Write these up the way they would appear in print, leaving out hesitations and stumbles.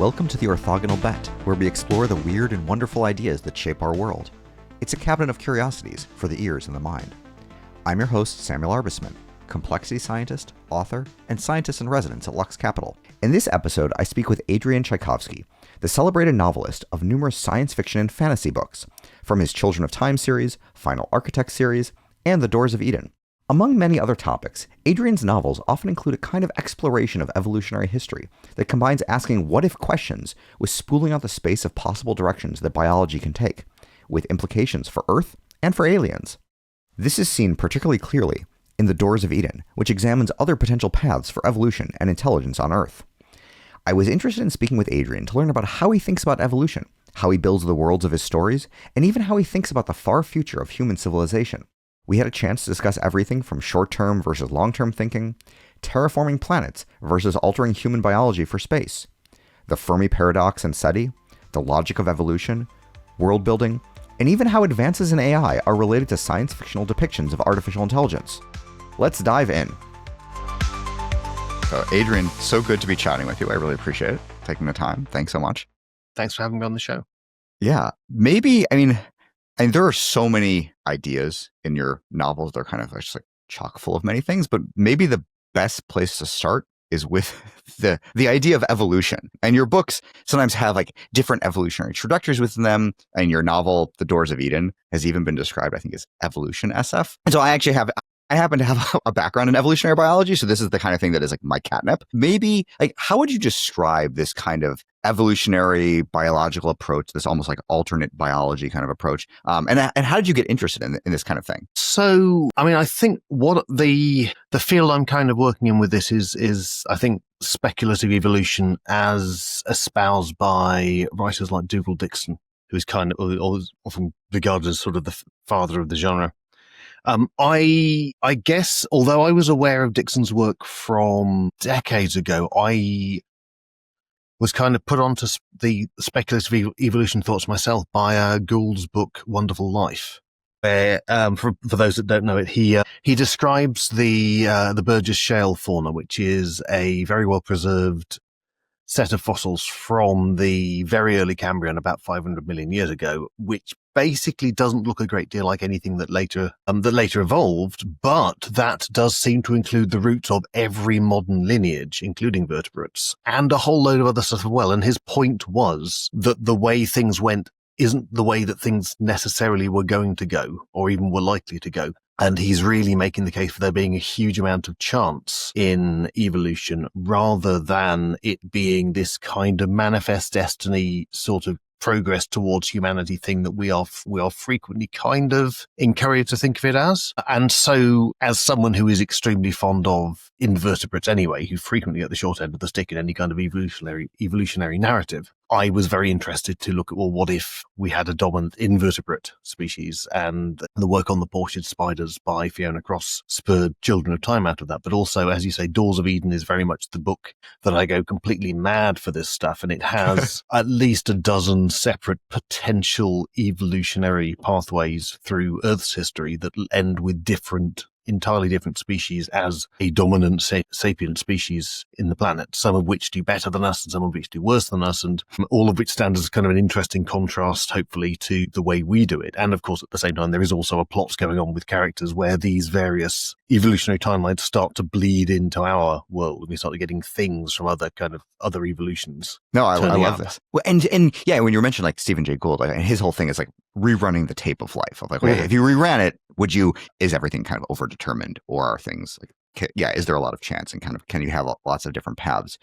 Welcome to the Orthogonal Bet, where we explore the weird and wonderful ideas that shape our world. It's a cabinet of curiosities for the ears and the mind. I'm your host, Samuel Arbesman, complexity scientist, author, and scientist in residence at Lux Capital. In this episode, I speak with Adrian Tchaikovsky, the celebrated novelist of numerous science fiction and fantasy books, from his Children of Time series, Final Architect series, and The Doors of Eden. Among many other topics, Adrian's novels often include a kind of exploration of evolutionary history that combines asking what-if questions with spooling out the space of possible directions that biology can take, with implications for Earth and for aliens. This is seen particularly clearly in The Doors of Eden, which examines other potential paths for evolution and intelligence on Earth. I was interested in speaking with Adrian to learn about how he thinks about evolution, how he builds the worlds of his stories, and even how he thinks about the far future of human civilization. We had a chance to discuss everything from short-term versus long-term thinking, terraforming planets versus altering human biology for space, the Fermi Paradox and SETI, the logic of evolution, world building, and even how advances in AI are related to science fictional depictions of artificial intelligence. Let's dive in. So, Adrian, so good to be chatting with you. I really appreciate it. Taking the time. Thanks so much. Thanks for having me on the show. Yeah, and there are so many ideas in your novels. They're kind of just like chock full of many things, but maybe the best place to start is with the idea of evolution. And your books sometimes have like different evolutionary trajectories within them. And your novel, The Doors of Eden, has even been described, I think, as evolution SF. And so I happen to have a background in evolutionary biology. So this is the kind of thing that is like my catnip. Maybe like, how would you describe this kind of evolutionary biological approach, this almost like alternate biology kind of approach? And how did you get interested in this kind of thing? So, I think what the field I'm kind of working in with this is I think speculative evolution as espoused by writers like Dougal Dixon, who is kind of often regarded as sort of the father of the genre. I guess, although I was aware of Dixon's work from decades ago, I was kind of put onto the speculative evolution thoughts myself by Gould's book, Wonderful Life, where, for those that don't know it, he describes the Burgess Shale fauna, which is a very well preserved set of fossils from the very early Cambrian, about 500 million years ago, which basically doesn't look a great deal like anything that later evolved, but that does seem to include the roots of every modern lineage, including vertebrates, and a whole load of other stuff as well. And his point was that the way things went isn't the way that things necessarily were going to go, or even were likely to go. And he's really making the case for there being a huge amount of chance in evolution, rather than it being this kind of manifest destiny sort of progress towards humanity thing that we are frequently kind of encouraged to think of it as. And so, as someone who is extremely fond of invertebrates anyway, who frequently at the short end of the stick in any kind of evolutionary narrative, I was very interested to look at, well, what if we had a dominant invertebrate species? And the work on the portioid spiders by Fiona Cross spurred Children of Time out of that. But also, as you say, Doors of Eden is very much the book that I go completely mad for this stuff. And it has at least a dozen separate potential evolutionary pathways through Earth's history that end with entirely different species as a dominant sapient species in the planet, some of which do better than us and some of which do worse than us, and all of which stand as kind of an interesting contrast, hopefully, to the way we do it. And of course, at the same time, there is also a plot going on with characters where these various evolutionary timelines start to bleed into our world, and we start getting things from other evolutions. No, I love this. Well, and yeah, when you mentioned like Stephen Jay Gould, and his whole thing is like rerunning the tape of life. Of like, okay, if you reran it, is everything kind of overdetermined, or are things like, is there a lot of chance, and kind of can you have lots of different paths?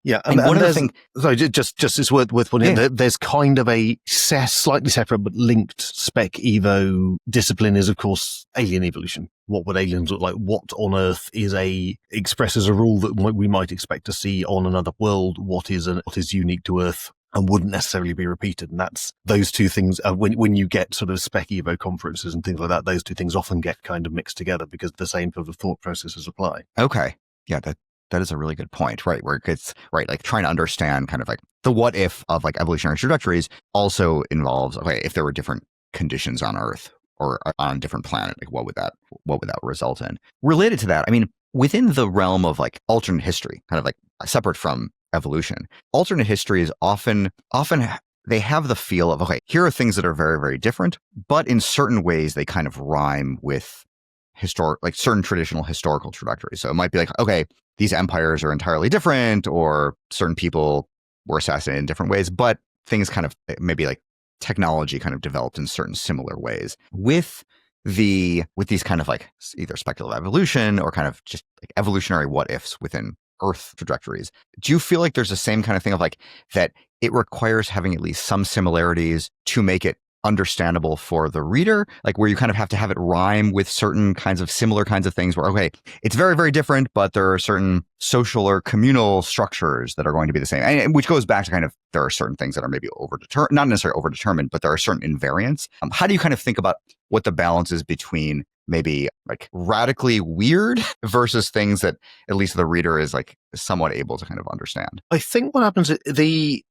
Yeah, and one of the things. Sorry, just it's worth pointing out. There's kind of a slightly separate but linked spec evo discipline is, of course, alien evolution. What would aliens look like? What on Earth expresses a rule that we might expect to see on another world? What is unique to Earth and wouldn't necessarily be repeated? And that's those two things. When you get sort of spec evo conferences and things like that, those two things often get kind of mixed together because the same sort of thought processes apply. Okay, yeah, that is a really good point, right? Where it's right, like trying to understand kind of like the what if of like evolutionary trajectories also involves, okay, if there were different conditions on Earth or on a different planet, like what would that result in? Related to that, I mean, within the realm of like alternate history, kind of like separate from evolution. Alternate history is often they have the feel of, okay, here are things that are very, very different, but in certain ways they kind of rhyme with like certain traditional historical trajectories. So it might be like, okay, these empires are entirely different, or certain people were assassinated in different ways, but things kind of maybe like technology kind of developed in certain similar ways. With these kind of like either speculative evolution or kind of just like evolutionary what ifs within Earth trajectories, do you feel like there's the same kind of thing of like that it requires having at least some similarities to make it understandable for the reader, like where you kind of have to have it rhyme with certain kinds of similar kinds of things where, okay, it's very, very different, but there are certain social or communal structures that are going to be the same, and which goes back to kind of, there are certain things that are maybe not necessarily overdetermined, but there are certain invariants. How do you kind of think about what the balance is between maybe like radically weird versus things that at least the reader is like somewhat able to kind of understand? I think what happens, the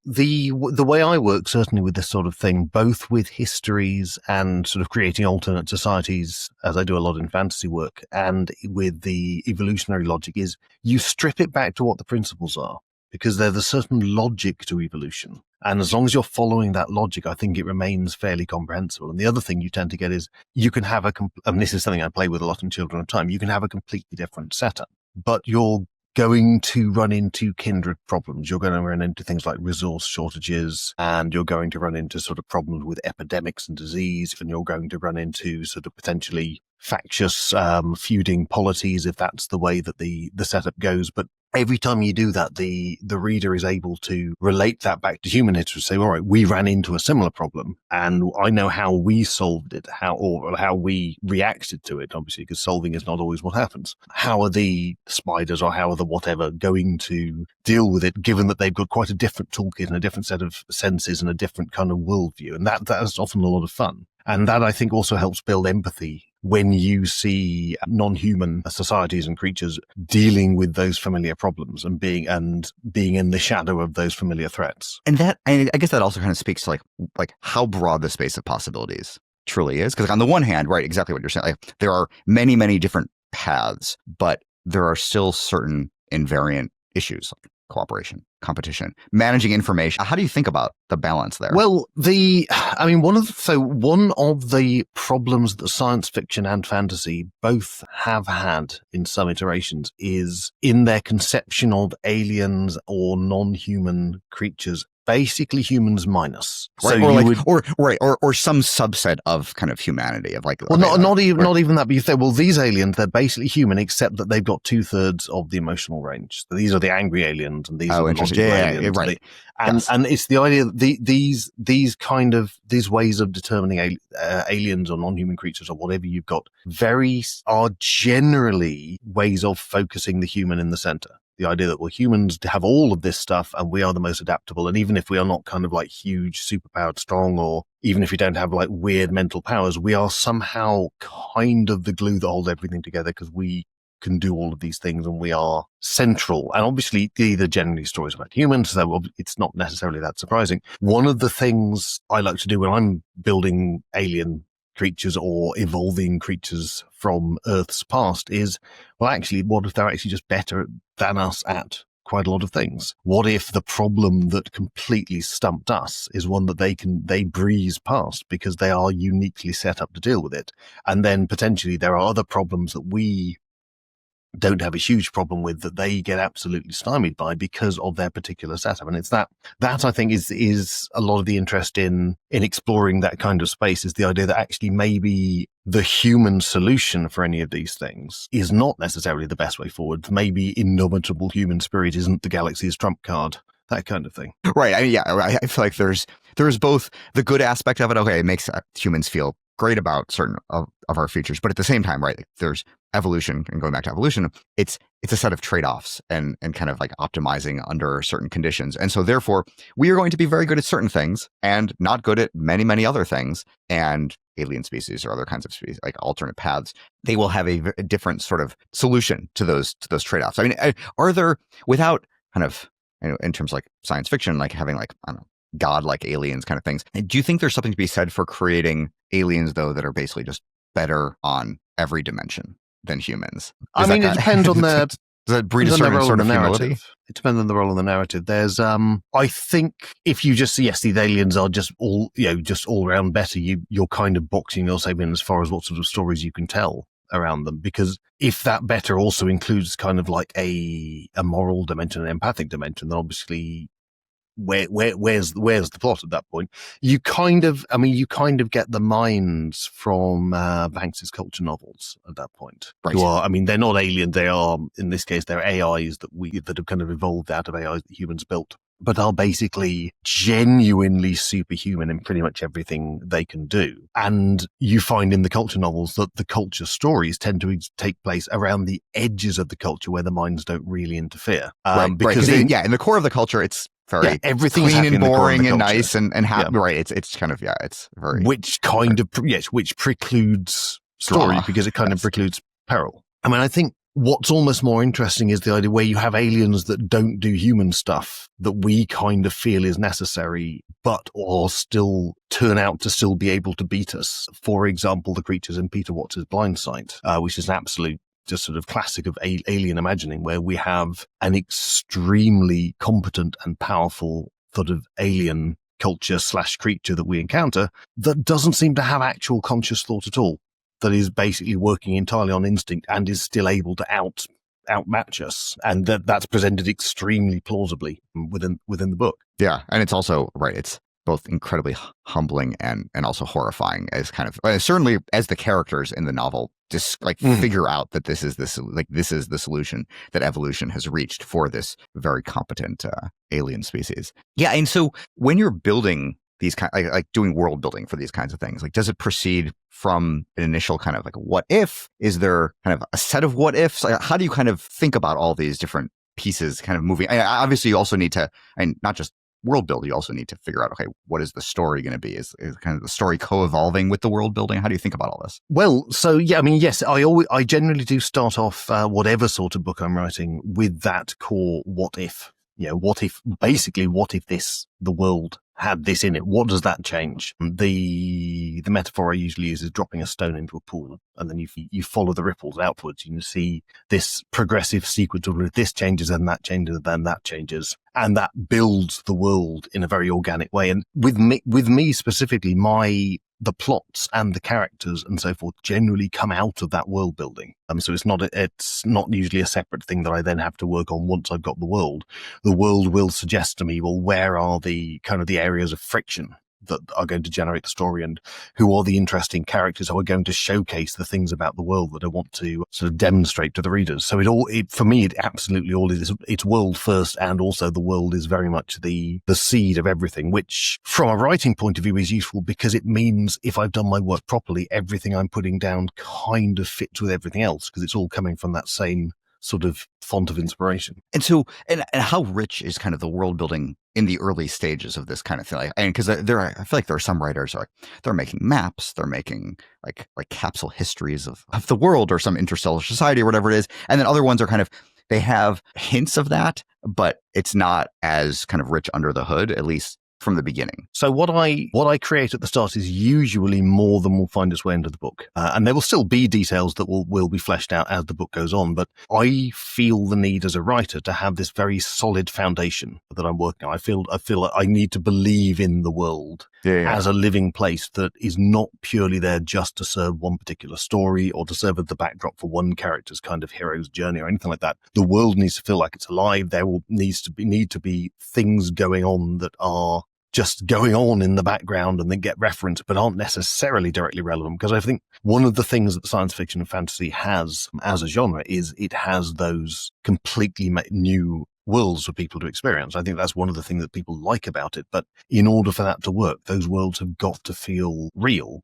way I work, certainly with this sort of thing, both with histories and sort of creating alternate societies, as I do a lot in fantasy work, and with the evolutionary logic, is you strip it back to what the principles are, because there's a certain logic to evolution. And as long as you're following that logic, I think it remains fairly comprehensible. And the other thing you tend to get is you can have and this is something I play with a lot in Children of Time, you can have a completely different setup, but you're going to run into kindred problems. You're going to run into things like resource shortages, and you're going to run into sort of problems with epidemics and disease, and you're going to run into sort of potentially factious feuding polities if that's the way that the setup goes. But every time you do that, the reader is able to relate that back to human history. Say, all right, we ran into a similar problem, and I know how we solved it, how we reacted to it, obviously, because solving is not always what happens. How are the spiders or how are the whatever going to deal with it, given that they've got quite a different toolkit and a different set of senses and a different kind of worldview? And that is often a lot of fun. And that, I think, also helps build empathy when you see non-human societies and creatures dealing with those familiar problems and being in the shadow of those familiar threats. And I guess that also kind of speaks to like how broad the space of possibilities truly is. Because on the one hand, right, exactly what you're saying, like there are many, many different paths, but there are still certain invariant issues like cooperation, competition, managing information. How do you think about the balance there? Well, one of the problems that science fiction and fantasy both have had in some iterations is in their conception of aliens or non-human creatures, basically humans minus. Right, or some subset of kind of humanity of like. Well, not even that. But you say, well, these aliens, they're basically human, except that they've got 2/3 of the emotional range. So these are the angry aliens, and these are the logical aliens. Right. And it's the idea that these ways of determining aliens or non-human creatures or whatever you've got are generally ways of focusing the human in the center. The idea that, well, humans have all of this stuff and we are the most adaptable. And even if we are not kind of like huge, superpowered, strong, or even if we don't have like weird mental powers, we are somehow kind of the glue that holds everything together because we can do all of these things and we are central. And obviously, these are generally stories about humans, so it's not necessarily that surprising. One of the things I like to do when I'm building alien creatures or evolving creatures from Earth's past is, well, actually, what if they're actually just better than us at quite a lot of things? What if the problem that completely stumped us is one that they breeze past because they are uniquely set up to deal with it? And then potentially there are other problems that we don't have a huge problem with that they get absolutely stymied by because of their particular setup. And it's that I think is a lot of the interest in exploring that kind of space, is the idea that actually maybe the human solution for any of these things is not necessarily the best way forward. Maybe indomitable human spirit isn't the galaxy's trump card, that kind of thing. Right. I feel like there's both the good aspect of it. Okay, it makes humans feel great about certain of our features, but at the same time, right, there's evolution, and going back to evolution, it's a set of trade-offs and kind of like optimizing under certain conditions. And so therefore we are going to be very good at certain things and not good at many, many other things. And alien species or other kinds of species, like alternate paths, they will have a different sort of solution to those trade-offs. I mean, are there, without kind of, in terms of like science fiction, like having like, I don't know, godlike aliens kind of things, do you think there's something to be said for creating aliens though that are basically just better on every dimension than humans? It depends on their Does that breed a certain sort of humility? It depends on the role of the narrative. There's, I think if you just, yes, these aliens are just all, just all around better, you're kind of boxing yourself in as far as what sort of stories you can tell around them. Because if that better also includes kind of like a moral dimension, an empathic dimension, then obviously where's the plot at that point? You kind of get the minds from Banks's culture novels at that point. Right. Who are, they're not alien. They are, in this case, they're AIs that have kind of evolved out of AIs that humans built, but are basically genuinely superhuman in pretty much everything they can do. And you find in the culture novels that the culture stories tend to take place around the edges of the culture where the minds don't really interfere. Because in the core of the culture, it's very everything's clean and boring and nice and happy. Yeah. Right. It's kind of, it's very... Which precludes story drama, because it kind of precludes peril. I think what's almost more interesting is the idea where you have aliens that don't do human stuff that we kind of feel is necessary, but or still turn out to still be able to beat us. For example, the creatures in Peter Watts's Blind Sight, which is an absolute just sort of classic of alien imagining, where we have an extremely competent and powerful sort of alien culture / creature that we encounter that doesn't seem to have actual conscious thought at all, that is basically working entirely on instinct and is still able to outmatch us. And that's presented extremely plausibly within the book. Yeah. And it's also, it's both incredibly humbling and also horrifying as kind of, certainly as the characters in the novel just figure out that this is the solution that evolution has reached for this very competent alien species. Yeah. And so when you're building these kind doing world building for these kinds of things, does it proceed from an initial kind of what if? Is there kind of a set of what ifs? How do you kind of think about all these different pieces kind of moving? Obviously you also need to, not just world build, you also need to figure out, what is the story going to be? Is kind of the story co-evolving with the world building? How do you think about all this? Well, so yes, I generally do start off whatever sort of book I'm writing with that core what if. What if the world had this in it? What does that change? The metaphor I usually use is dropping a stone into a pool, and then you follow the ripples outwards. You can see this progressive sequence of this changes, and that changes, and then that changes, and that builds the world in a very organic way. And with me specifically, the plots and the characters and so forth generally come out of that world building. So it's not usually a separate thing that I then have to work on once I've got the world. The world will suggest to me, well, where are the kind of the areas of friction that are going to generate the story, and who are the interesting characters who are going to showcase the things about the world that I want to sort of demonstrate to the readers. So for me, it absolutely all is, it's world first, and also the world is very much the seed of everything, which from a writing point of view is useful because it means if I've done my work properly, everything I'm putting down kind of fits with everything else because it's all coming from that same sort of font of inspiration. And so, and how rich is kind of the world building in the early stages of this kind of thing? Because I feel like there are some writers they're making maps, they're making like capsule histories of the world or some interstellar society or whatever it is, and then other ones are kind of, they have hints of that, but it's not as kind of rich under the hood, at least from the beginning. So what I create at the start is usually more than will find its way into the book, and there will still be details that will be fleshed out as the book goes on. But I feel the need as a writer to have this very solid foundation that I'm working on. I feel like I need to believe in the world as a living place that is not purely there just to serve one particular story or to serve as the backdrop for one character's kind of hero's journey or anything like that. The world needs to feel like it's alive. There will need to be things going on that are just going on in the background and then get referenced, but aren't necessarily directly relevant. Because I think one of the things that science fiction and fantasy has as a genre is it has those completely new worlds for people to experience. I think that's one of the things that people like about it. But in order for that to work, those worlds have got to feel real.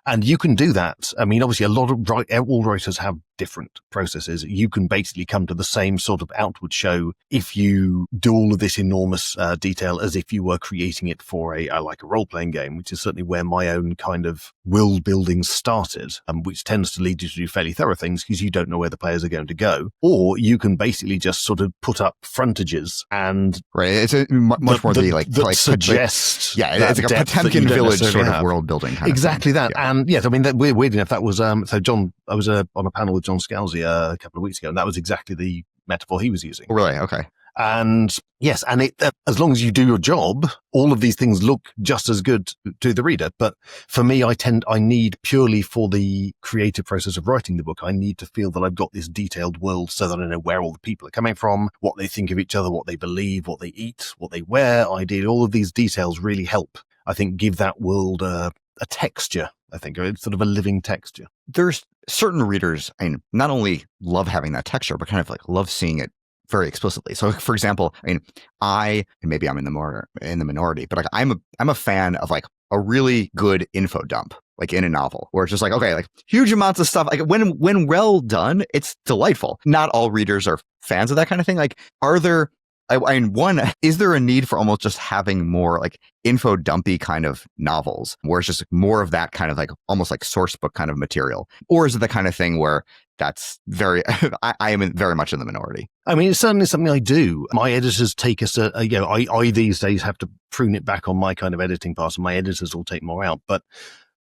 And you can do that. I mean, obviously, all writers have different processes. You can basically come to the same sort of outward show if you do all of this enormous detail as if you were creating it for a role-playing game, which is certainly where my own kind of world building started, which tends to lead you to do fairly thorough things because you don't know where the players are going to go. Or you can basically just sort of put up frontages and it's much more that suggest it's like a Potemkin village sort of world building kind exactly of thing. That. Yeah. And yes, I mean, weird enough, that was so John. I was on a panel with John Scalzi a couple of weeks ago, and that was exactly the metaphor he was using. Really? Okay. And yes, and as long as you do your job, all of these things look just as good to the reader. But for me, I need purely for the creative process of writing the book, I need to feel that I've got this detailed world so that I know where all the people are coming from, what they think of each other, what they believe, what they eat, what they wear. Ideally, all of these details really help, I think, give that world a texture, I think, or sort of a living texture. There's certain readers, I mean, not only love having that texture, but kind of like love seeing it very explicitly. So, for example, I mean, and maybe I'm in the minority, but like I'm a fan of like a really good info dump, like in a novel, where it's just like, okay, like huge amounts of stuff. Like when well done, it's delightful. Not all readers are fans of that kind of thing. Like, is there a need for almost just having more like info dumpy kind of novels where it's just more of that kind of like almost like source book kind of material? Or is it the kind of thing where that's I am very much in the minority? I mean, it's certainly something I do. My editors take us, I these days have to prune it back on my kind of editing part, and my editors will take more out. But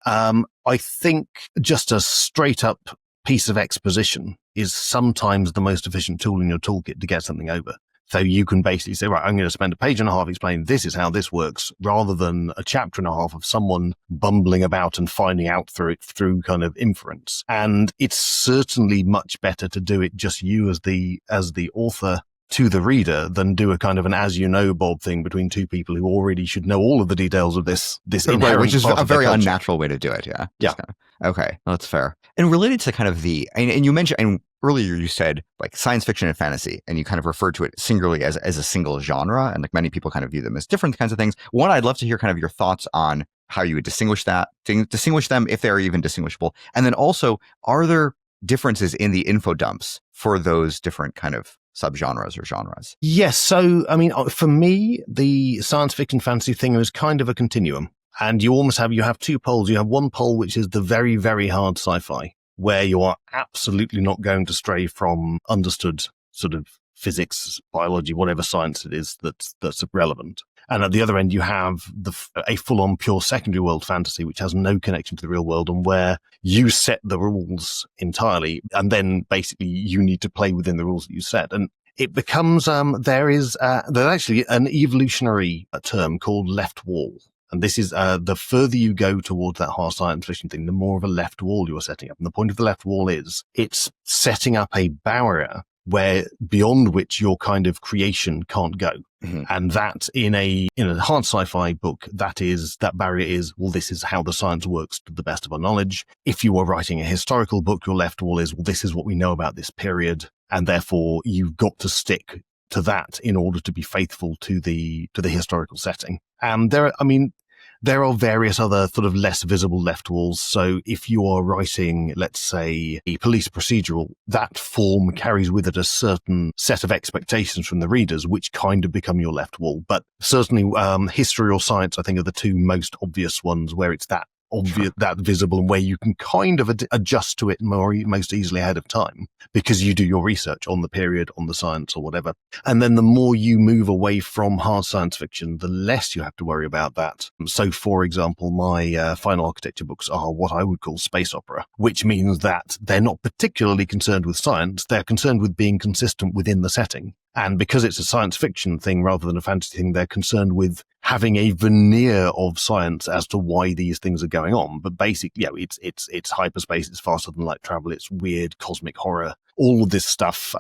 I think just a straight up piece of exposition is sometimes the most efficient tool in your toolkit to get something over. So you can basically say, right, I'm going to spend a page and a half explaining this is how this works, rather than a chapter and a half of someone bumbling about and finding out through kind of inference. And it's certainly much better to do it just you as the author to the reader than do a kind of an as you know, Bob thing between two people who already should know all of the details of this right, which is a very unnatural way to do it. Yeah. Yeah. Okay. Well, that's fair. And related to kind of and you mentioned, and earlier you said like science fiction and fantasy, and you kind of referred to it singularly as a single genre. And like many people kind of view them as different kinds of things. One, I'd love to hear kind of your thoughts on how you would distinguish them, if they're even distinguishable. And then also, are there differences in the info dumps for those different kind of subgenres or genres? Yes. So, I mean, for me, the science fiction fantasy thing is kind of a continuum. And you have two poles. You have one pole, which is the very, very hard sci-fi, where you are absolutely not going to stray from understood sort of physics, biology, whatever science it is that's relevant. And at the other end, you have a full-on pure secondary world fantasy, which has no connection to the real world, and where you set the rules entirely, and then basically you need to play within the rules that you set. And it becomes there's actually an evolutionary term called left wall. And this is the further you go towards that hard science fiction thing, the more of a left wall you're setting up. And the point of the left wall is it's setting up a barrier where beyond which your kind of creation can't go. Mm-hmm. And that in a hard sci-fi book, that barrier is, well, this is how the science works to the best of our knowledge. If you are writing a historical book, your left wall is, well, this is what we know about this period. And therefore you've got to stick to that in order to be faithful to the historical setting. And there are various other sort of less visible left walls. So if you are writing, let's say, a police procedural, that form carries with it a certain set of expectations from the readers, which kind of become your left wall. But certainly history or science, I think, are the two most obvious ones where it's that obvious, that visible, and where you can kind of adjust to it most easily ahead of time because you do your research on the period, on the science or whatever. And then the more you move away from hard science fiction, the less you have to worry about that. So, for example, my final architecture books are what I would call space opera, which means that they're not particularly concerned with science. They're concerned with being consistent within the setting. And because it's a science fiction thing rather than a fantasy thing, they're concerned with having a veneer of science as to why these things are going on. But basically, it's hyperspace, it's faster than light travel, it's weird cosmic horror, all of this stuff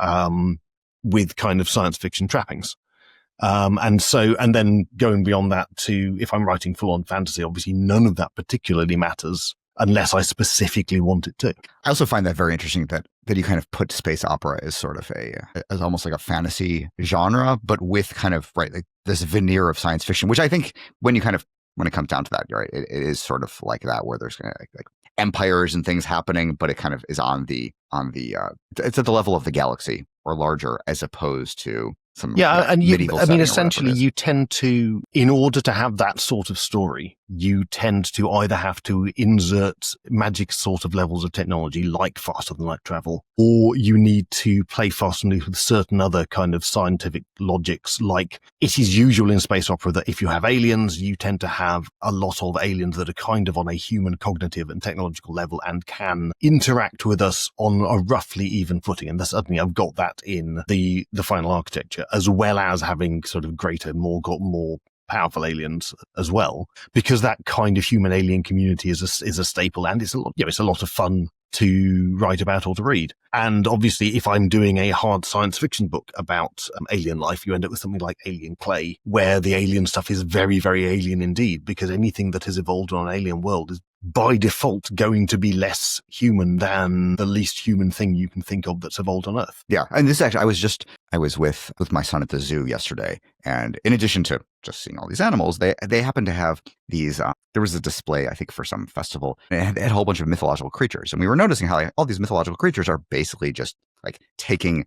with kind of science fiction trappings. And then going beyond that to, if I'm writing full on fantasy, obviously none of that particularly matters unless I specifically want it to. I also find that very interesting that you kind of put space opera as sort of as almost like a fantasy genre, but with kind of, right, like this veneer of science fiction, which I think when it comes down to that, right, it is sort of like that, where there's kind of like empires and things happening, but it kind of is it's at the level of the galaxy or larger, as opposed to some Yeah, and medieval I mean, setting or whatever it essentially, is. you tend to, in order to have that sort of story, you tend to either have to insert magic sort of levels of technology, like faster than light travel, or you need to play fast and loose with certain other kind of scientific logics. Like, it is usual in space opera that if you have aliens, you tend to have a lot of aliens that are kind of on a human cognitive and technological level and can interact with us on a roughly even footing. And suddenly I've got that in the final architecture, as well as having sort of greater, more powerful aliens as well, because that kind of human alien community is a staple, and it's a lot of fun to write about or to read. And obviously, if I'm doing a hard science fiction book about alien life, you end up with something like Alien Clay, where the alien stuff is very, very alien indeed, because anything that has evolved on an alien world is by default going to be less human than the least human thing you can think of that's evolved on Earth. Yeah, and this actually, I was with my son at the zoo yesterday, and in addition to just seeing all these animals, they happened to have these. There was a display, I think, for some festival, and it had a whole bunch of mythological creatures, and we were noticing how all these mythological creatures are basically just like taking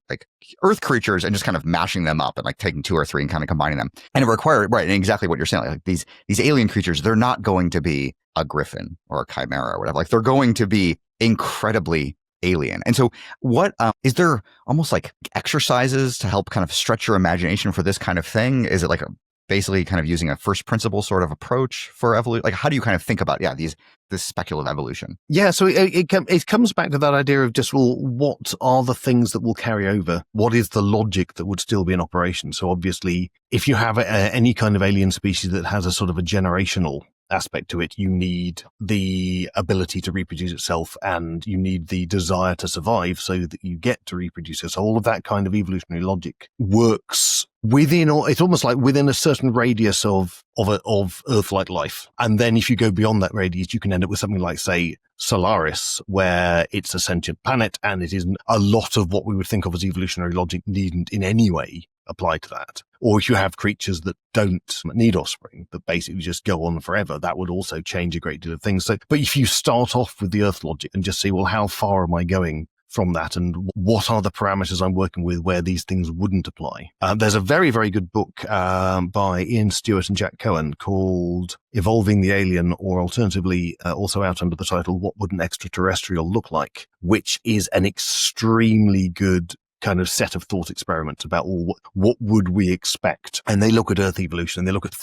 like Earth creatures and just kind of mashing them up and like taking 2 or 3 and kind of combining them. And it required, right, and exactly what you're saying, like these alien creatures, they're not going to be a griffin or a chimera or whatever. Like, they're going to be incredibly alien. And so what is there almost like exercises to help kind of stretch your imagination for this kind of thing? Is it like basically kind of using a first principle sort of approach for evolution? Like, how do you kind of think about this speculative evolution? Yeah, so it comes back to that idea of just, well, what are the things that will carry over? What is the logic that would still be in operation? So obviously, if you have any kind of alien species that has a sort of a generational aspect to it, you need the ability to reproduce itself, and you need the desire to survive so that you get to reproduce it. So all of that kind of evolutionary logic works within, or it's almost like within a certain radius of Earth-like life. And then if you go beyond that radius, you can end up with something like, say, Solaris, where it's a sentient planet, and it isn't a lot of what we would think of as evolutionary logic needn't in any way apply to that. Or if you have creatures that don't need offspring, that basically just go on forever, that would also change a great deal of things. So, but if you start off with the Earth logic and just see, well, how far am I going from that, and what are the parameters I'm working with where these things wouldn't apply? There's a very, very good book by Ian Stewart and Jack Cohen called Evolving the Alien, or alternatively also out under the title What Would an Extraterrestrial Look Like?, which is an extremely good kind of set of thought experiments about what would we expect. And they look at Earth evolution, and they look at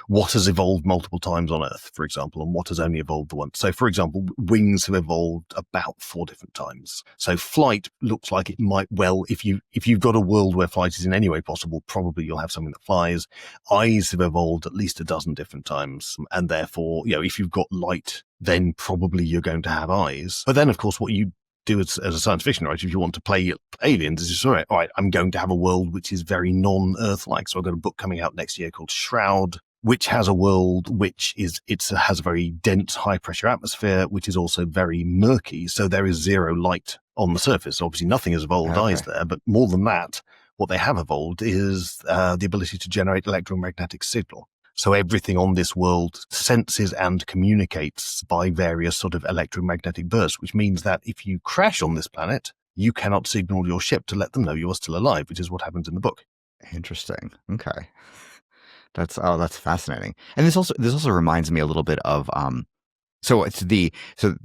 what has evolved multiple times on Earth, for example, and what has only evolved once. So, for example, wings have evolved about 4 different times. So flight looks like it might, well, if you've got a world where flight is in any way possible, probably you'll have something that flies. Eyes have evolved at least 12 different times. And therefore, if you've got light, then probably you're going to have eyes. But then, of course, what you do as a science fiction writer, if you want to play aliens, is just, all right, I'm going to have a world which is very non-Earth-like. So I've got a book coming out next year called Shroud, which has a world which has a very dense, high-pressure atmosphere, which is also very murky. So there is zero light on the surface. Obviously, nothing has evolved eyes there, but more than that, what they have evolved is the ability to generate electromagnetic signal. So everything on this world senses and communicates by various sort of electromagnetic bursts, which means that if you crash on this planet, you cannot signal your ship to let them know you are still alive, which is what happens in the book. Interesting. Okay. That's fascinating. And this also reminds me a little bit of so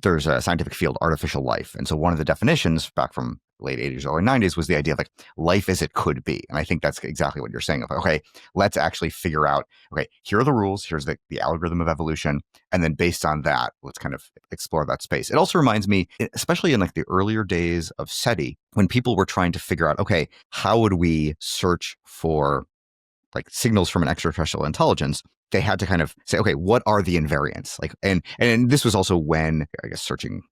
there's a scientific field, artificial life. And so one of the definitions back from late 80s, early 90s was the idea of like life as it could be. And I think that's exactly what you're saying. Of, okay, let's actually figure out, okay, here are the rules, here's the algorithm of evolution. And then based on that, let's kind of explore that space. It also reminds me, especially in like the earlier days of SETI, when people were trying to figure out, okay, how would we search for like signals from an extraterrestrial intelligence? They had to kind of say, okay, what are the invariants? Like, and this was also when I guess searching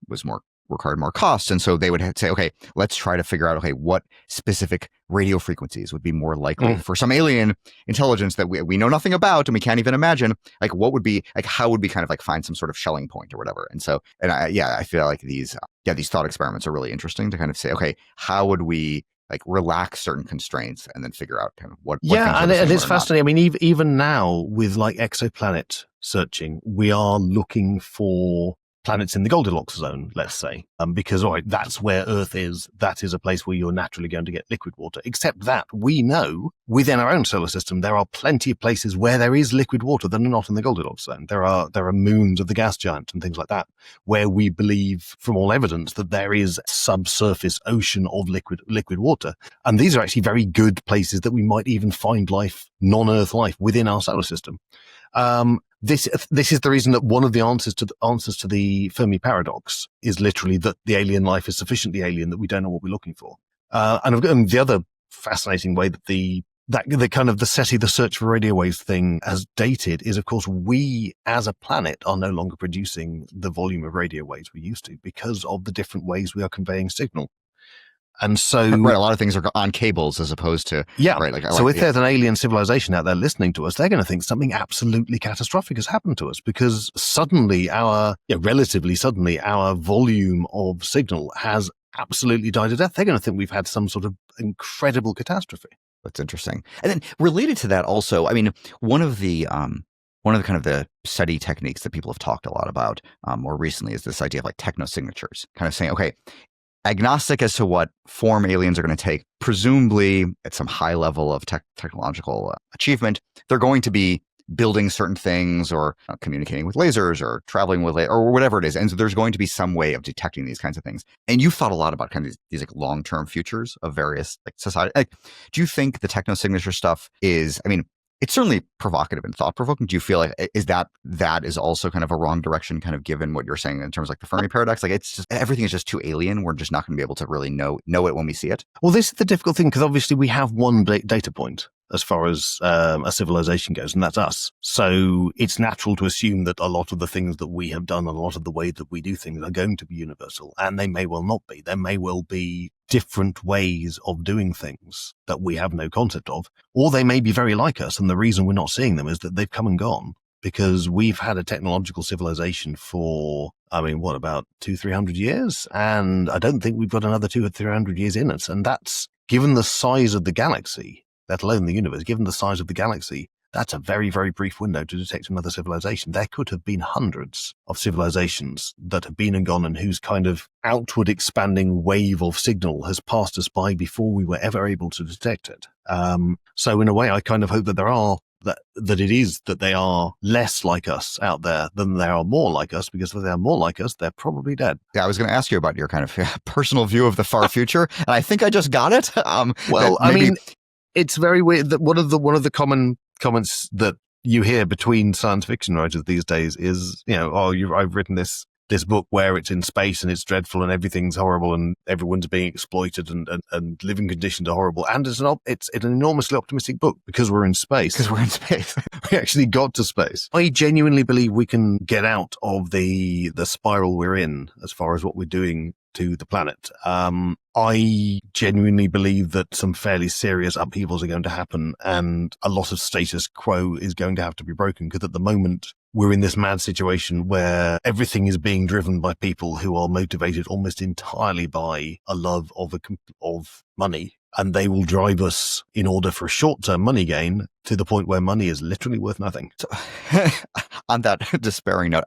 required more costs. And so they would have to say, okay, let's try to figure out, okay, what specific radio frequencies would be more likely for some alien intelligence that we know nothing about and we can't even imagine, like what would be, like how would we kind of like find some sort of Schelling point or whatever. And so, I feel like these thought experiments are really interesting to kind of say, okay, how would we like relax certain constraints and then figure out kind of what and it's fascinating. I mean, even now with like exoplanet searching, we are looking for planets in the Goldilocks zone, let's say, because, all right, that's where Earth is. That is a place where you're naturally going to get liquid water. Except that we know within our own solar system, there are plenty of places where there is liquid water that are not in the Goldilocks zone. There are moons of the gas giant and things like that, where we believe from all evidence that there is subsurface ocean of liquid water. And these are actually very good places that we might even find life, non-Earth life within our solar system. This is the reason that one of the answers to the Fermi Paradox is literally that the alien life is sufficiently alien that we don't know what we're looking for. And the other fascinating way that the kind of the SETI, the search for radio waves thing, has dated is, of course, we as a planet are no longer producing the volume of radio waves we used to because of the different ways we are conveying signal. And so, right, a lot of things are on cables as opposed to, right. If there's an alien civilization out there listening to us, they're going to think something absolutely catastrophic has happened to us because relatively suddenly, our volume of signal has absolutely died to death. They're going to think we've had some sort of incredible catastrophe. That's interesting. And then related to that also, I mean, one of the kind of the SETI techniques that people have talked a lot about more recently is this idea of like technosignatures, kind of saying, okay, agnostic as to what form aliens are going to take, presumably at some high level of technological achievement, they're going to be building certain things or communicating with lasers or traveling with or whatever it is. And so there's going to be some way of detecting these kinds of things. And you've thought a lot about kind of these like long-term futures of various like society. Like, do you think the technosignature stuff is, I mean, it's certainly provocative and thought-provoking. Do you feel like that is also kind of a wrong direction, kind of given what you're saying in terms of like the Fermi paradox? Like it's just everything is just too alien. We're just not going to be able to really know it when we see it. Well, this is the difficult thing because obviously we have one data point as far as a civilization goes, and that's us. So it's natural to assume that a lot of the things that we have done and a lot of the way that we do things are going to be universal, and they may well not be. There may well be different ways of doing things that we have no concept of, or they may be very like us, and the reason we're not seeing them is that they've come and gone because we've had a technological civilization for, about 200-300 years, and I don't think we've got another 200-300 years in us, and that's, given the size of the galaxy, let alone the universe, given the size of the galaxy, that's a very, very brief window to detect another civilization. There could have been hundreds of civilizations that have been and gone and whose kind of outward expanding wave of signal has passed us by before we were ever able to detect it. So in a way, I kind of hope that they are less like us out there than they are more like us, because if they are more like us, they're probably dead. Yeah, I was going to ask you about your kind of personal view of the far future, and I think I just got it. It's very weird that one of the common comments that you hear between science fiction writers these days is, I've written this book where it's in space and it's dreadful and everything's horrible and everyone's being exploited and living conditions are horrible. And it's an enormously optimistic book because we're in space. We actually got to space. I genuinely believe we can get out of the spiral we're in as far as what we're doing to the planet. I genuinely believe that some fairly serious upheavals are going to happen and a lot of status quo is going to have to be broken, because at the moment we're in this mad situation where everything is being driven by people who are motivated almost entirely by a love of money, and they will drive us in order for a short-term money gain to the point where money is literally worth nothing. So, on that despairing note,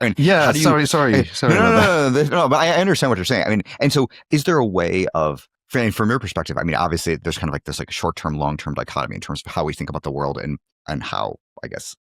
sorry. No, but I understand what you're saying. I mean, and so is there a way of, from your perspective, I mean, obviously there's kind of like this like short-term, long-term dichotomy in terms of how we think about the world and how, I guess,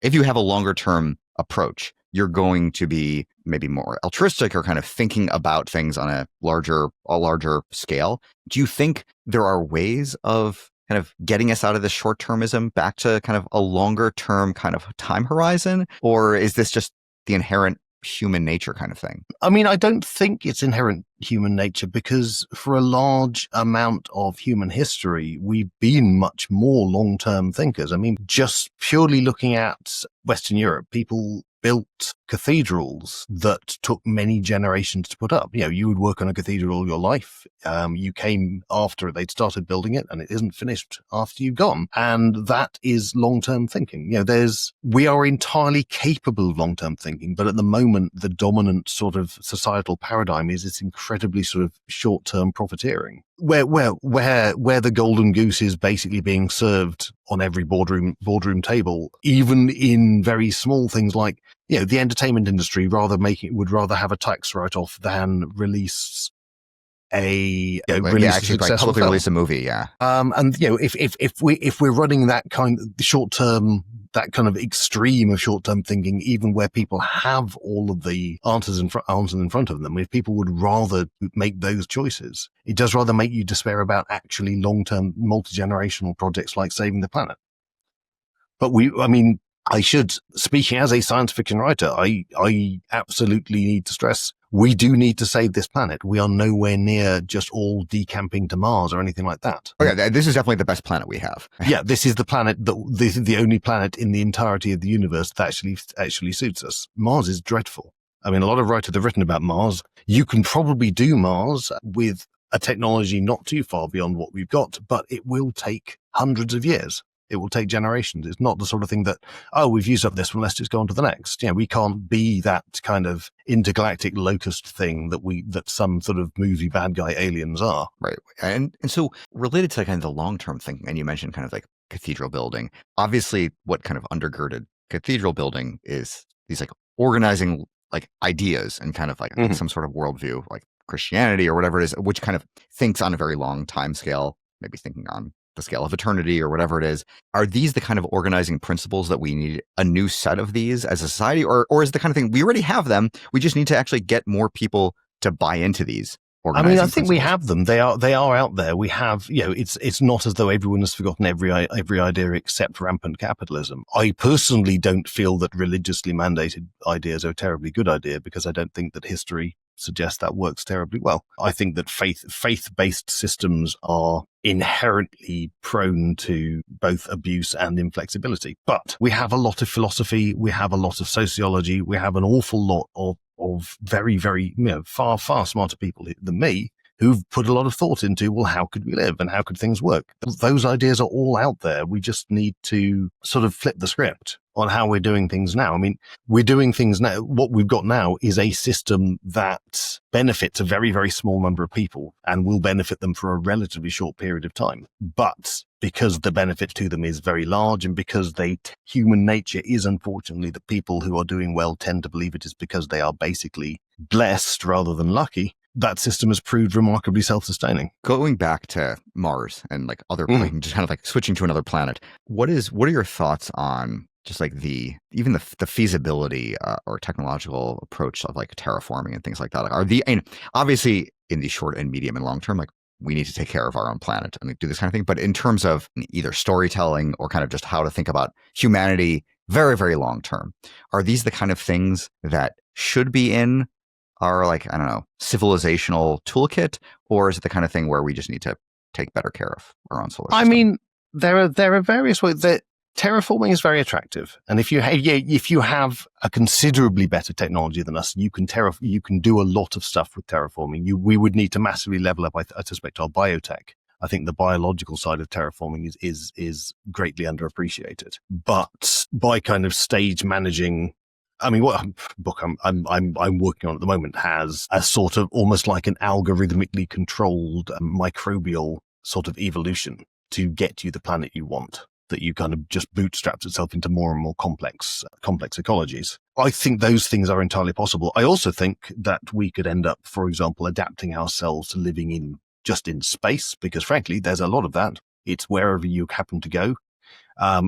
if you have a longer-term approach, you're going to be maybe more altruistic or kind of thinking about things on a larger scale. Do you think there are ways of kind of getting us out of this short-termism back to kind of a longer-term kind of time horizon? Or is this just the inherent human nature kind of thing? I mean, I don't think it's inherent human nature, because for a large amount of human history, we've been much more long-term thinkers. I mean, just purely looking at Western Europe, people built cathedrals that took many generations to put up. You would work on a cathedral all your life. You came after they'd started building it, and it isn't finished after you've gone. And that is long-term thinking. We are entirely capable of long-term thinking, but at the moment, the dominant sort of societal paradigm is it's incredibly incredibly sort of short-term profiteering, where the golden goose is basically being served on every boardroom table, even in very small things like, the entertainment industry would rather have a tax write-off than release a successful publicly film. release a movie. Yeah. And if we're running that kind of short-term, that kind of extreme of short-term thinking, even where people have all of the answers in front of them, if people would rather make those choices, it does rather make you despair about actually long-term multi-generational projects like saving the planet. But speaking as a science fiction writer, I absolutely need to stress, we do need to save this planet. We are nowhere near just all decamping to Mars or anything like that. Oh, yeah, this is definitely the best planet we have. Yeah, this is the planet this is the only planet in the entirety of the universe that actually suits us. Mars is dreadful. I mean, a lot of writers have written about Mars. You can probably do Mars with a technology not too far beyond what we've got, but it will take hundreds of years. It will take generations. It's not the sort of thing that, we've used up this one, let's just go on to the next. We can't be that kind of intergalactic locust thing that some sort of movie bad guy aliens are. Right. And so related to kind of the long-term thinking, and you mentioned kind of like cathedral building, obviously what kind of undergirded cathedral building is these like organizing like ideas and kind of like some sort of worldview, like Christianity or whatever it is, which kind of thinks on a very long time scale, maybe thinking on the scale of eternity or whatever it is. Are these the kind of organizing principles that we need a new set of these as a society, or is the kind of thing we already have them? We just need to actually get more people to buy into these. I think we have them. They are out there. We have, it's not as though everyone has forgotten every idea except rampant capitalism. I personally don't feel that religiously mandated ideas are a terribly good idea, because I don't think that history suggests that works terribly well. I think that faith-based systems are inherently prone to both abuse and inflexibility. But we have a lot of philosophy, we have a lot of sociology, we have an awful lot of very, very, far, far smarter people than me who've put a lot of thought into, well, how could we live and how could things work? Those ideas are all out there. We just need to sort of flip the script on how we're doing things now. I mean, we're doing things now. What we've got now is a system that benefits a very, very small number of people and will benefit them for a relatively short period of time. But because the benefit to them is very large, and because human nature is unfortunately that people who are doing well tend to believe it is because they are basically blessed rather than lucky, that system has proved remarkably self-sustaining. Going back to Mars and like other, just kind of like switching to another planet, what are your thoughts on just like the feasibility or technological approach of like terraforming and things like that? And obviously in the short and medium and long term, like we need to take care of our own planet and do this kind of thing. But in terms of either storytelling or kind of just how to think about humanity very, very long term, are these the kind of things that should be in our, like, I don't know, civilizational toolkit, or is it the kind of thing where we just need to take better care of our own solar system? I mean, there are various ways that terraforming is very attractive, and if you have a considerably better technology than us, you can do a lot of stuff with terraforming. We would need to massively level up, I suspect, our biotech. I think the biological side of terraforming is greatly underappreciated, but by kind of stage managing. I mean, what book I'm working on at the moment has a sort of almost like an algorithmically controlled microbial sort of evolution to get you the planet you want, that you kind of just bootstraps itself into more and more complex ecologies. I think those things are entirely possible. I also think that we could end up, for example, adapting ourselves to living in space, because frankly, there's a lot of that. It's wherever you happen to go.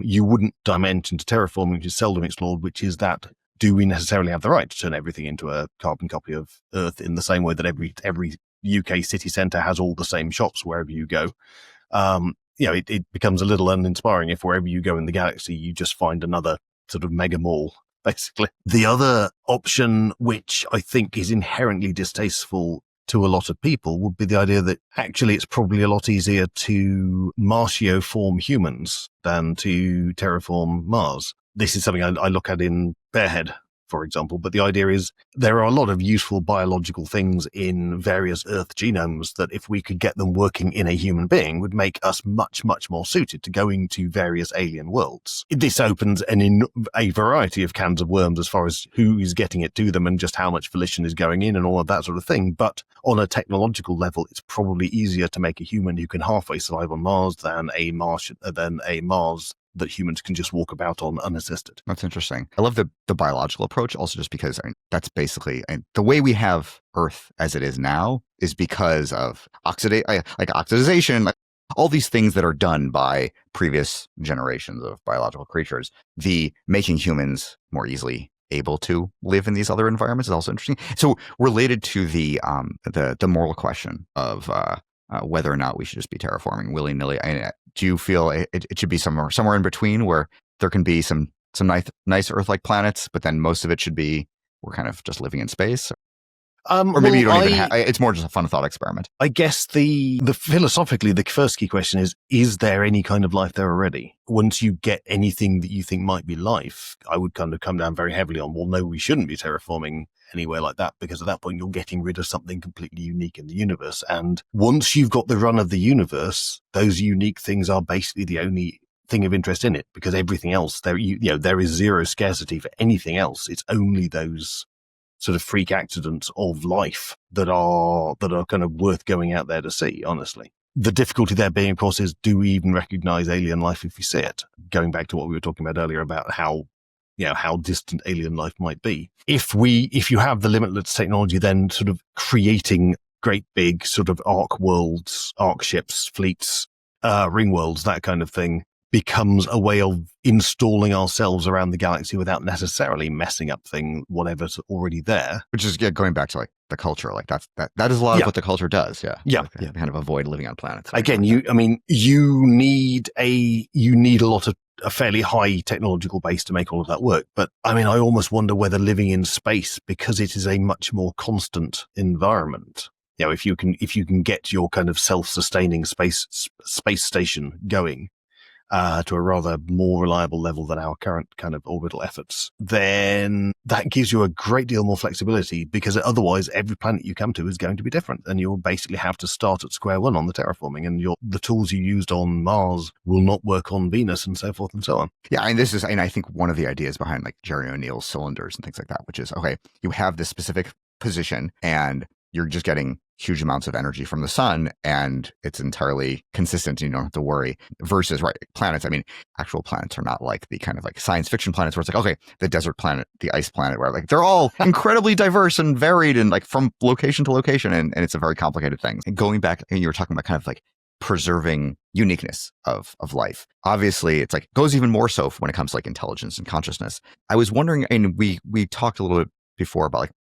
You wouldn't dimension to terraforming, which is seldom explored, which is that, do we necessarily have the right to turn everything into a carbon copy of Earth in the same way that every UK city centre has all the same shops wherever you go? It becomes a little uninspiring if wherever you go in the galaxy, you just find another sort of mega mall, basically. The other option, which I think is inherently distasteful to a lot of people, would be the idea that actually it's probably a lot easier to Martioform humans than to terraform Mars. This is something I look at in Bearhead, for example. But the idea is there are a lot of useful biological things in various Earth genomes that if we could get them working in a human being would make us much, much more suited to going to various alien worlds. This opens a variety of cans of worms as far as who is getting it to them and just how much volition is going in and all of that sort of thing. But on a technological level, it's probably easier to make a human who can halfway survive on Mars than a Mars that humans can just walk about on unassisted. That's interesting. I love the biological approach also just because that's basically the way we have Earth as it is now is because of oxidization, like all these things that are done by previous generations of biological creatures. The making humans more easily able to live in these other environments is also interesting. So related to the moral question of whether or not we should just be terraforming willy-nilly, do you feel it should be somewhere in between where there can be some nice Earth-like planets, but then most of it should be we're kind of just living in space? Or maybe you don't even have, it's more just a fun thought experiment. I guess the philosophically, the first key question is there any kind of life there already? Once you get anything that you think might be life, I would kind of come down very heavily on, well, no, we shouldn't be terraforming anywhere like that, because at that point you're getting rid of something completely unique in the universe. And once you've got the run of the universe, those unique things are basically the only thing of interest in it, because everything else, there is zero scarcity for anything else. It's only those sort of freak accidents of life that are kind of worth going out there to see, honestly. The difficulty there being, of course, is do we even recognize alien life if we see it? Going back to what we were talking about earlier about how distant alien life might be. If you have the limitless technology, then sort of creating great big sort of arc worlds, arc ships, fleets, ring worlds, that kind of thing, becomes a way of installing ourselves around the galaxy without necessarily messing up whatever's already there. Which is going back to like the culture, like that is a lot of what the culture does. Yeah. Kind of avoid living on planets. Again, you need a lot of a fairly high technological base to make all of that work. But I mean, I almost wonder whether living in space, because it is a much more constant environment. If you can get your kind of self-sustaining space station going, to a rather more reliable level than our current kind of orbital efforts, then that gives you a great deal more flexibility, because otherwise every planet you come to is going to be different, and you'll basically have to start at square one on the terraforming, and the tools you used on Mars will not work on Venus, and so forth and so on. Yeah, and I think one of the ideas behind like Jerry O'Neill's cylinders and things like that, which is, okay, you have this specific position and you're just getting huge amounts of energy from the sun and it's entirely consistent and you don't have to worry, versus planets. I mean, actual planets are not like the kind of like science fiction planets where it's like, okay, the desert planet, the ice planet, where like they're all incredibly diverse and varied and like from location to location, and it's a very complicated thing. And going back, and you were talking about kind of like preserving uniqueness of life. Obviously, it's like goes even more so when it comes to like intelligence and consciousness. I was wondering, and we talked a little bit before about like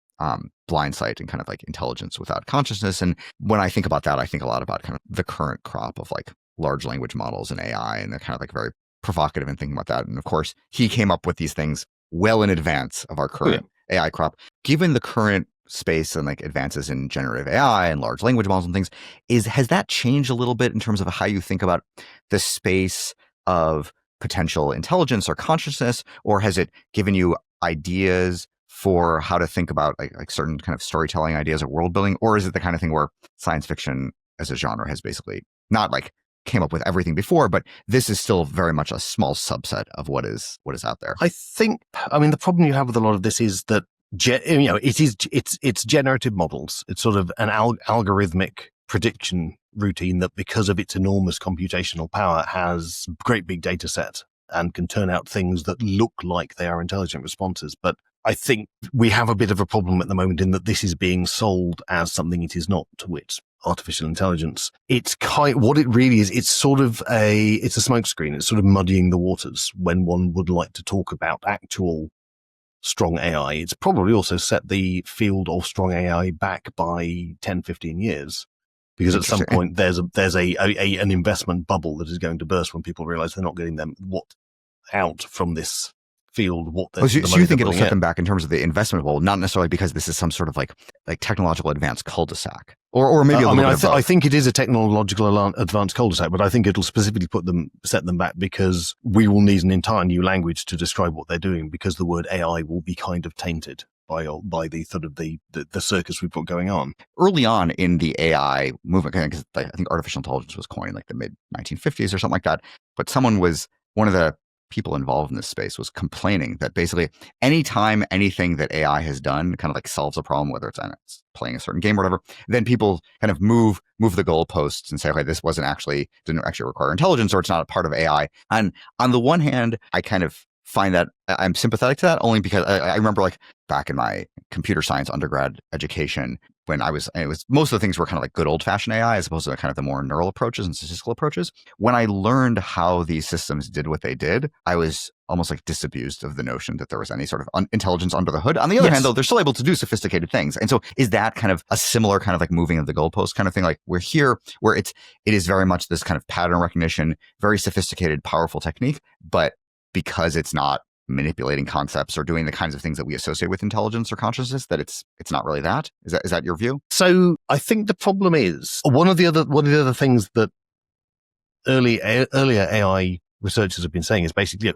blind sight and kind of like intelligence without consciousness. And when I think about that, I think a lot about kind of the current crop of like large language models and AI, and they're kind of like very provocative in thinking about that. And of course, he came up with these things well in advance of our current AI crop. Given the current space and like advances in generative AI and large language models and things, has that changed a little bit in terms of how you think about the space of potential intelligence or consciousness, or has it given you ideas for how to think about like certain kind of storytelling ideas or world building? Or is it the kind of thing where science fiction as a genre has basically not like came up with everything before, but this is still very much a small subset of what is out there? I think, I mean, the problem you have with a lot of this is that it's generative models. It's sort of an algorithmic prediction routine that, because of its enormous computational power, has great big data set and can turn out things that look like they are intelligent responses. But I think we have a bit of a problem at the moment in that this is being sold as something it is not, to wit, artificial intelligence. It's what it really is. It's sort of it's a smokescreen. It's sort of muddying the waters when one would like to talk about actual strong AI. It's probably also set the field of strong AI back by 10, 15 years. Because at some point there's an investment bubble that is going to burst when people realize they're not getting them out from this field. So you think it'll set them back in terms of the investment bubble, not necessarily because this is some sort of like technological advanced cul-de-sac? Or maybe a little bit of both. I think it is a technological advanced cul-de-sac, but I think it'll specifically set them back because we will need an entire new language to describe what they're doing, because the word AI will be kind of tainted by the sort of the circus we've got going on. Early on in the AI movement, because I think artificial intelligence was coined like the mid 1950s or something like that, but one of the people involved in this space was complaining that basically anytime anything that AI has done kind of like solves a problem, whether it's playing a certain game or whatever, then people kind of move the goalposts and say, okay, this didn't actually require intelligence, or it's not a part of AI. And on the one hand, I kind of find that I'm sympathetic to that, only because I remember like back in my computer science undergrad education, when most of the things were kind of like good old fashioned AI as opposed to kind of the more neural approaches and statistical approaches. When I learned how these systems did what they did, I was almost like disabused of the notion that there was any sort of intelligence under the hood. On the other hand, though, they're still able to do sophisticated things. And so is that kind of a similar kind of like moving of the goalpost kind of thing? Like we're here where it is very much this kind of pattern recognition, very sophisticated, powerful technique, but because it's not manipulating concepts or doing the kinds of things that we associate with intelligence or consciousness, that it's not really that. Is that your view? So I think the problem is one of the other things that earlier AI researchers have been saying is basically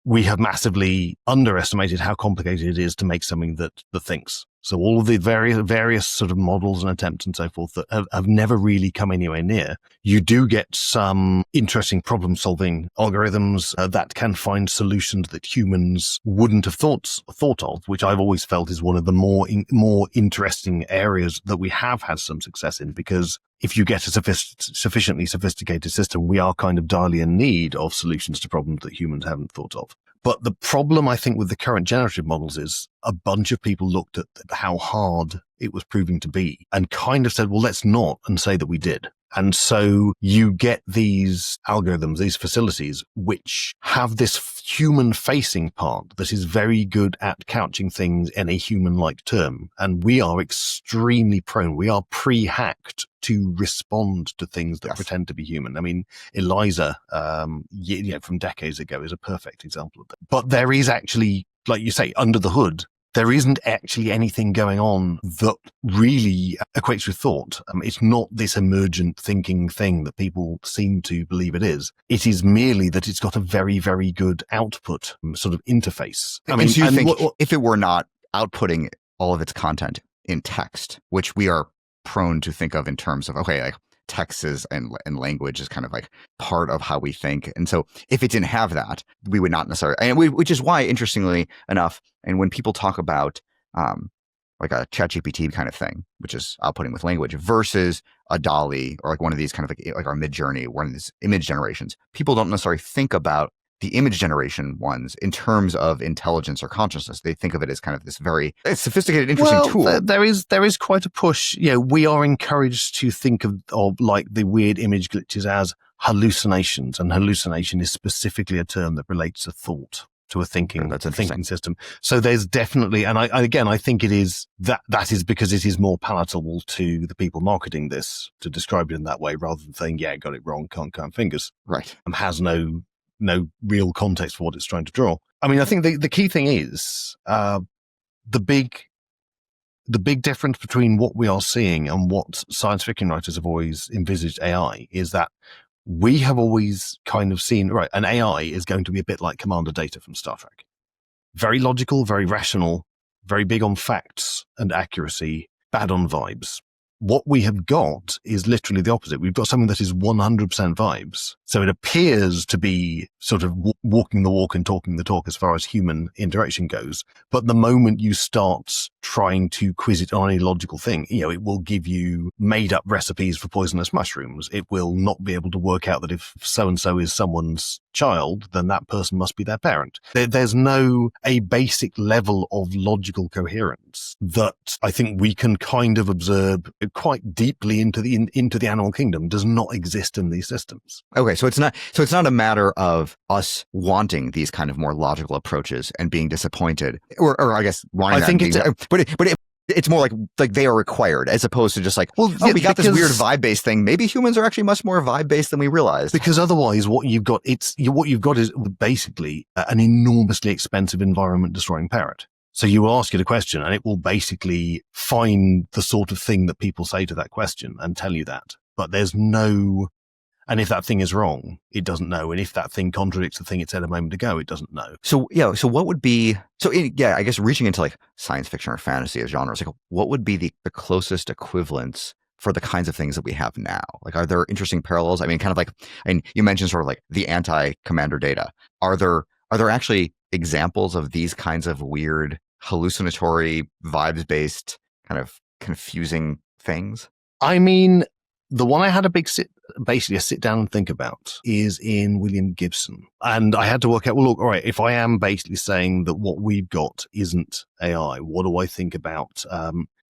we have massively underestimated how complicated it is to make something that thinks. So all of the various sort of models and attempts and so forth that have never really come anywhere near. You do get some interesting problem-solving algorithms that can find solutions that humans wouldn't have thought of, which I've always felt is one of the more interesting areas that we have had some success in, because if you get a sufficiently sophisticated system, we are kind of direly in need of solutions to problems that humans haven't thought of. But the problem, I think, with the current generative models is a bunch of people looked at how hard it was proving to be and kind of said, well, let's not, and say that we did. And so you get these algorithms, these facilities, which have this human-facing part that is very good at couching things in a human-like term. And we are extremely prone. We are pre-hacked to respond to things that pretend to be human. I mean, Eliza, from decades ago is a perfect example of that. But there is actually, like you say, under the hood, there isn't actually anything going on that really equates with thought. It's not this emergent thinking thing that people seem to believe it is. It is merely that it's got a very, very good output sort of interface. I mean, so you think if it were not outputting all of its content in text, which we are prone to think of in terms of, okay, like text and language is kind of like part of how we think. And so if it didn't have that, we would not necessarily, which is why, interestingly enough, and when people talk about like a ChatGPT kind of thing, which is outputting with language, versus a DALL-E or like one of these kind of like our Midjourney, one of these image generations, people don't necessarily think about the image generation ones in terms of intelligence or consciousness. They think of it as kind of this very sophisticated, interesting tool. There is quite a push. We are encouraged to think of like the weird image glitches as hallucinations, and hallucination is specifically a term that relates to thought, to a thinking system. So there's definitely, and I think it is that is because it is more palatable to the people marketing this to describe it in that way, rather than saying, yeah, got it wrong, can't count fingers. Right. Has no real context for what it's trying to draw. I mean, I think the key thing is the big difference between what we are seeing and what science fiction writers have always envisaged AI is that we have always kind of seen, right, an AI is going to be a bit like Commander Data from Star Trek. Very logical, very rational, very big on facts and accuracy, bad on vibes. What we have got is literally the opposite. We've got something that is 100% vibes. So it appears to be sort of walking the walk and talking the talk as far as human interaction goes. But the moment you start trying to quiz it on any logical thing, it will give you made up recipes for poisonous mushrooms. It will not be able to work out that if so-and-so is someone's child, then that person must be their parent. There's a basic level of logical coherence that I think we can kind of observe quite deeply into the animal kingdom does not exist in these systems. Okay, so it's not a matter of us wanting these kind of more logical approaches and being disappointed, or I guess wanting that. It's more like they are required, as opposed to just like, we got this weird vibe-based thing. Maybe humans are actually much more vibe-based than we realized. Because otherwise, what you've got is basically an enormously expensive environment-destroying parrot. So you will ask it a question and it will basically find the sort of thing that people say to that question and tell you that. But there's no, and if that thing is wrong, it doesn't know. And if that thing contradicts the thing it said a moment ago, it doesn't know. So, so what would be, I guess reaching into like science fiction or fantasy as genres, like what would be the closest equivalents for the kinds of things that we have now? Like, are there interesting parallels? I mean, kind of like, you mentioned sort of like the anti-commander data. Are there actually examples of these kinds of weird, hallucinatory, vibes-based, kind of confusing things? I mean, the one I had a sit down and think about is in William Gibson. And I had to work out, well, look, all right, if I am basically saying that what we've got isn't AI, what do I think about?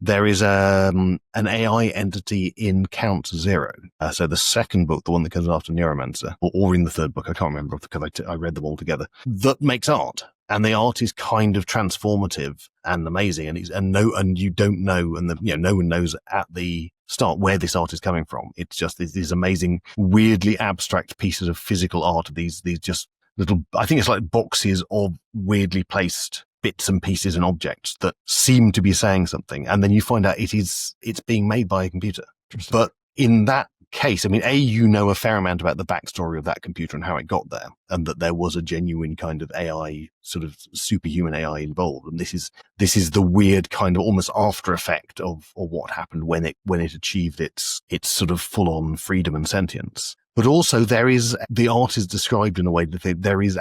There is an AI entity in Count Zero. So the second book, the one that comes after Neuromancer, or in the third book, I can't remember because I read them all together, that makes art. And the art is kind of transformative and amazing, and you don't know, and no one knows at the start where this art is coming from. It's just these amazing, weirdly abstract pieces of physical art. These just little, I think it's like boxes of weirdly placed bits and pieces and objects that seem to be saying something, and then you find out it's being made by a computer. But in that case, I mean, you know a fair amount about the backstory of that computer and how it got there, and that there was a genuine kind of AI, sort of superhuman AI involved. And this is the weird kind of almost after effect of what happened when it achieved its sort of full on freedom and sentience. But also the art is described in a way that there is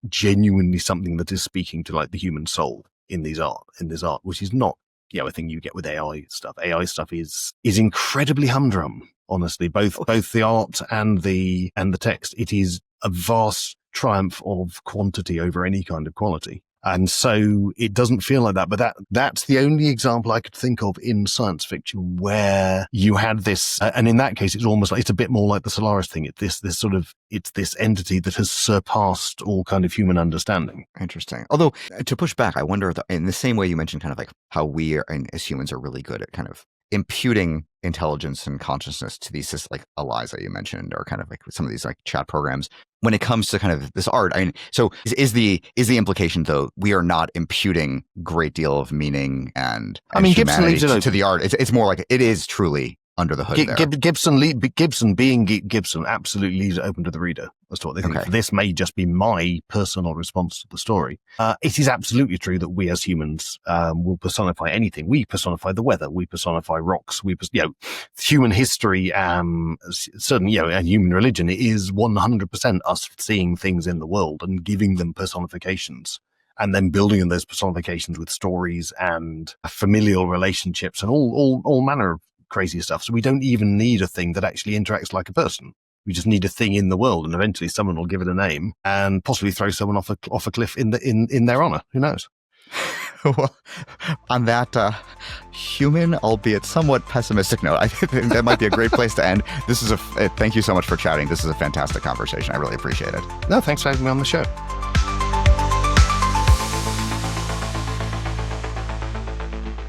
genuinely something that is speaking to like the human soul in this art, which is not, a thing you get with AI stuff. AI stuff is incredibly humdrum. Honestly, both the art and the text, it is a vast triumph of quantity over any kind of quality. And so it doesn't feel like that, but that's the only example I could think of in science fiction where you had this, and in that case, it's almost like, it's a bit more like the Solaris thing. It's this entity that has surpassed all kind of human understanding. Interesting. Although to push back, I wonder, in the same way you mentioned kind of like how we as humans are really good at kind of imputing intelligence and consciousness to these, like Eliza you mentioned, or kind of like some of these like chat programs. When it comes to kind of this art, I mean, so is the implication though we are not imputing great deal of meaning and humanity to the art? It's more like it is truly under the hood there. Gibson being Gibson absolutely leaves it open to the reader as to what they think. Okay. This may just be my personal response to the story. It is absolutely true that we as humans will personify anything. We personify the weather. We personify rocks. Human history, certainly, and human religion is 100% us seeing things in the world and giving them personifications, and then building on those personifications with stories and familial relationships and all manner of crazy stuff. So we don't even need a thing that actually interacts like a person. We just need a thing in the world, and eventually someone will give it a name and possibly throw someone off a cliff in their honor. Who knows? Well, on that human, albeit somewhat pessimistic note, I think that might be a great place to end. Thank you so much for chatting. This is a fantastic conversation. I really appreciate it. No, thanks for having me on the show.